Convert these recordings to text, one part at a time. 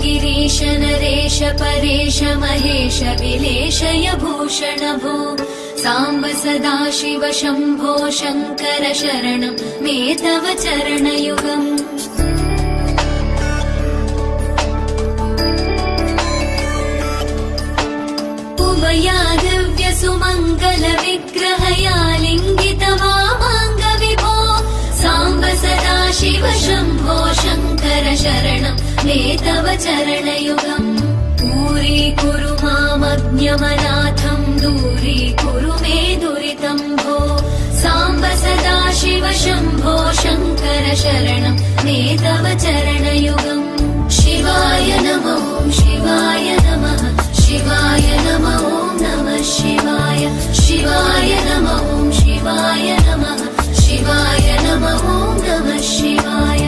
गिरीश नरेश परेश महेश विलेशय भूषण भो साम्ब सदाशिव शम्भो शङ्कर शरणं मे तव चरणयुगम् उमया दिव्य सुमङ्गल विग्रहया लिङ्गित वामाङ्ग विभो साम्ब सदाशिव शम्भो शङ्कर शरणं मे तव चरणयुगम् दूरीकुरु मामज्ञमनाथं दूरीकुरु मे दुरितं भो साम्ब सदाशिव शम्भो शङ्कर शरणं मे तव चरणयुगम् शिवाय नमः शिवाय नमः शिवाय नमः नमः शिवाय शिवाय नमः शिवाय नमः शिवाय नमः नमः शिवाय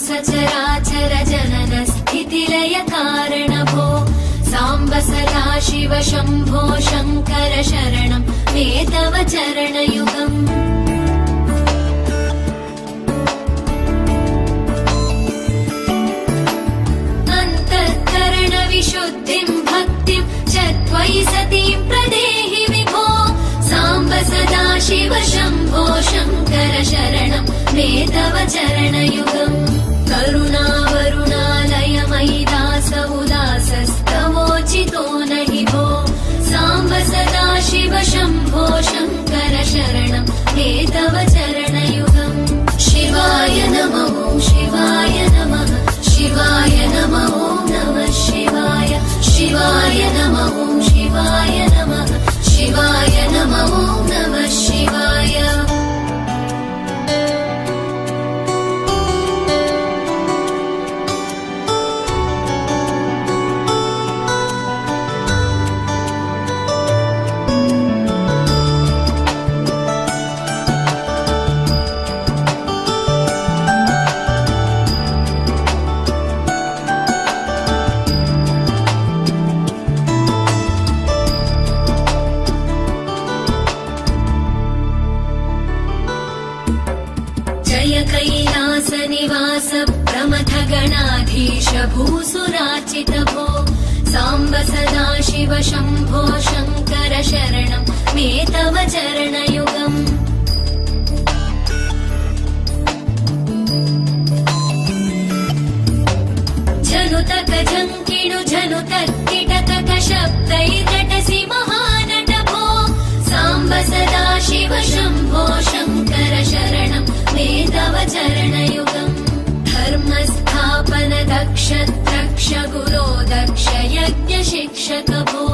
सचराचर जनन स्थितिलय कारण भो साम्ब सदाशिव शम्भो शङ्कर शरणं मे तव चरणयुगम् अन्तःकरण विशुद्धिं भक्तिं च त्वयि सतीं प्रदेहि विभो साम्ब सदाशिव शम्भो शङ्कर शरणं मे तव चरणयुगम् करुणावरुणालयमयि दास उदासस्तवोचितो नहि भो साम्ब सदाशिव शम्भो शङ्कर शरणं मे तव चरणयुगम् शिवाय नमः शिवाय नमः शिवाय नमः नमः शिवाय शिवाय नमः शिवाय नमः शिवाय नमः नमः शिवाय कैलास निवास प्रमथ गणाधीश भूसुरार्चित भो साम्ब सदाशिव शम्भो शङ्कर शरणं मे तव चरणयुगम् जनुतक झङ्किणु जनुतक्किटतक शब्दैर्नटसि महानट भो साम्ब सदाशिव शम्भो शङ्कर शरणं मे तव चरणयुगम् धर्मस्थापन दक्ष द्रक्ष गुरो दक्ष यज्ञ शिक्षक भो